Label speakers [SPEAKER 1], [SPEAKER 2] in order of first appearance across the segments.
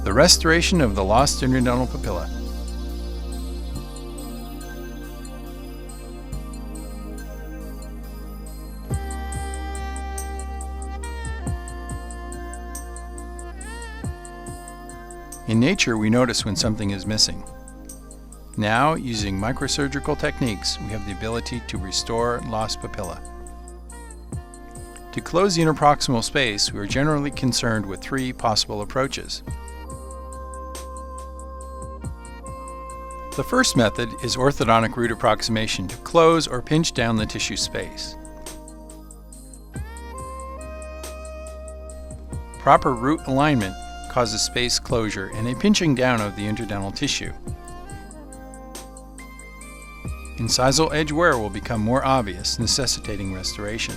[SPEAKER 1] the restoration of the lost interdental papilla. In nature, we notice when something is missing. Now, using microsurgical techniques, we have the ability to restore lost papilla. To close the interproximal space, we are generally concerned with three possible approaches. The first method is orthodontic root approximation to close or pinch down the tissue space. Proper root alignment causes space closure and a pinching down of the interdental tissue. Incisal edge wear will become more obvious, necessitating restoration.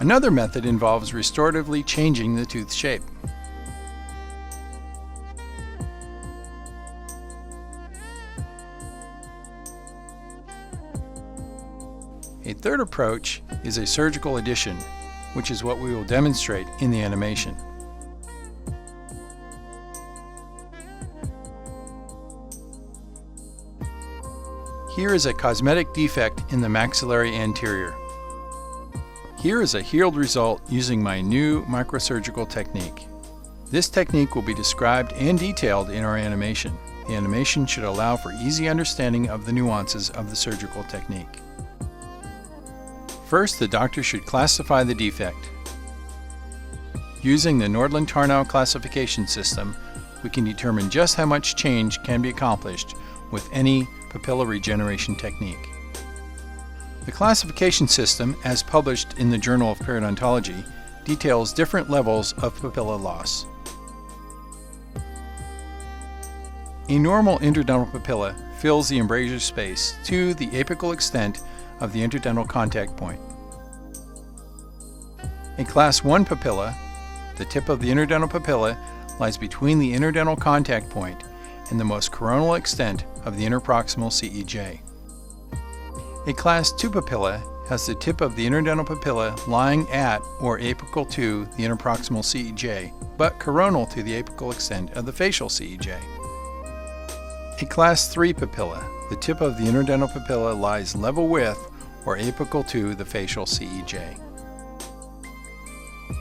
[SPEAKER 1] Another method involves restoratively changing the tooth shape. A third approach is a surgical addition, which is what we will demonstrate in the animation. Here is a cosmetic defect in the maxillary anterior. Here is a healed result using my new microsurgical technique. This technique will be described and detailed in our animation. The animation should allow for easy understanding of the nuances of the surgical technique. First, the doctor should classify the defect. Using the Nordland Tarnow classification system, we can determine just how much change can be accomplished with any papilla regeneration technique. The classification system, as published in the Journal of Periodontology, details different levels of papilla loss. A normal interdental papilla fills the embrasure space to the apical extent of the interdental contact point. A Class 1 papilla, the tip of the interdental papilla lies between the interdental contact point and the most coronal extent of the interproximal CEJ. A Class 2 papilla has the tip of the interdental papilla lying at or apical to the interproximal CEJ, but coronal to the apical extent of the facial CEJ. A Class 3 papilla, the tip of the interdental papilla lies level with or apical to the facial CEJ.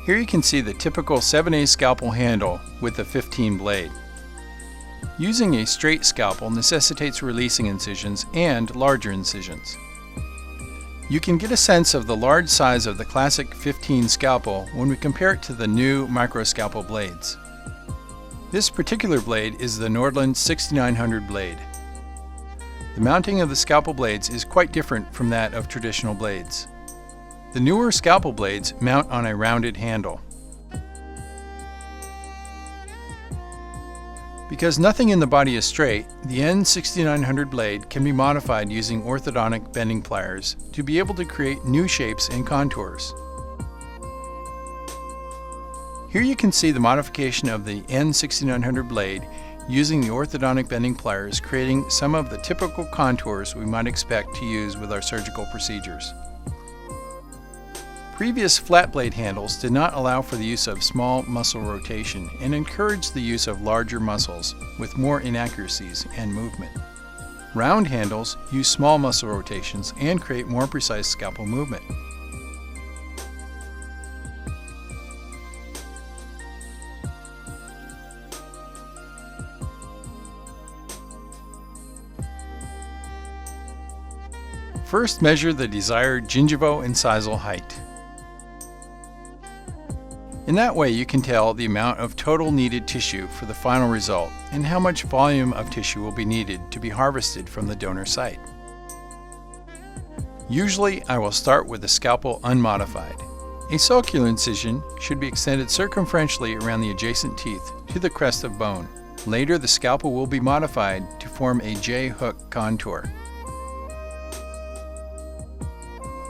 [SPEAKER 1] Here you can see the typical 7A scalpel handle with the 15 blade. Using a straight scalpel necessitates releasing incisions and larger incisions. You can get a sense of the large size of the classic 15 scalpel when we compare it to the new micro-scalpel blades. This particular blade is the Nordland 6900 blade. The mounting of the scalpel blades is quite different from that of traditional blades. The newer scalpel blades mount on a rounded handle. Because nothing in the body is straight, the N6900 blade can be modified using orthodontic bending pliers to be able to create new shapes and contours. Here you can see the modification of the N6900 blade using the orthodontic bending pliers, creating some of the typical contours we might expect to use with our surgical procedures. Previous flat blade handles did not allow for the use of small muscle rotation and encouraged the use of larger muscles with more inaccuracies and movement. Round handles use small muscle rotations and create more precise scalpel movement. First, measure the desired gingivo-incisal height. In that way, you can tell the amount of total needed tissue for the final result and how much volume of tissue will be needed to be harvested from the donor site. Usually, I will start with the scalpel unmodified. A sulcular incision should be extended circumferentially around the adjacent teeth to the crest of bone. Later, the scalpel will be modified to form a J-hook contour.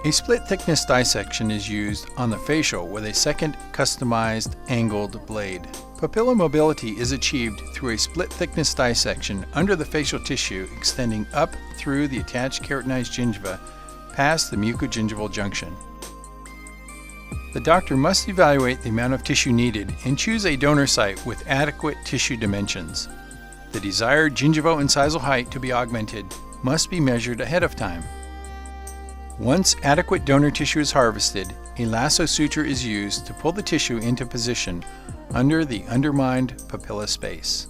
[SPEAKER 1] A split thickness dissection is used on the facial with a second customized angled blade. Papilla mobility is achieved through a split thickness dissection under the facial tissue extending up through the attached keratinized gingiva past the mucogingival junction. The doctor must evaluate the amount of tissue needed and choose a donor site with adequate tissue dimensions. The desired gingivo-incisal height to be augmented must be measured ahead of time. Once adequate donor tissue is harvested, a lasso suture is used to pull the tissue into position under the undermined papilla space.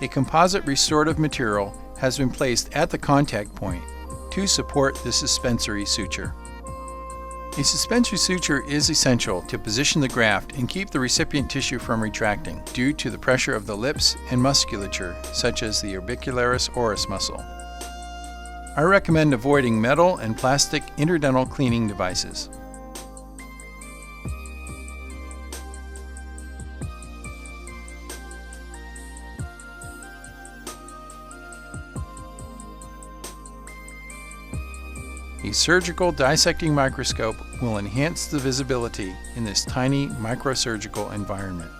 [SPEAKER 1] A composite restorative material has been placed at the contact point to support the suspensory suture. A suspensory suture is essential to position the graft and keep the recipient tissue from retracting due to the pressure of the lips and musculature, such as the orbicularis oris muscle. I recommend avoiding metal and plastic interdental cleaning devices. A surgical dissecting microscope will enhance the visibility in this tiny microsurgical environment.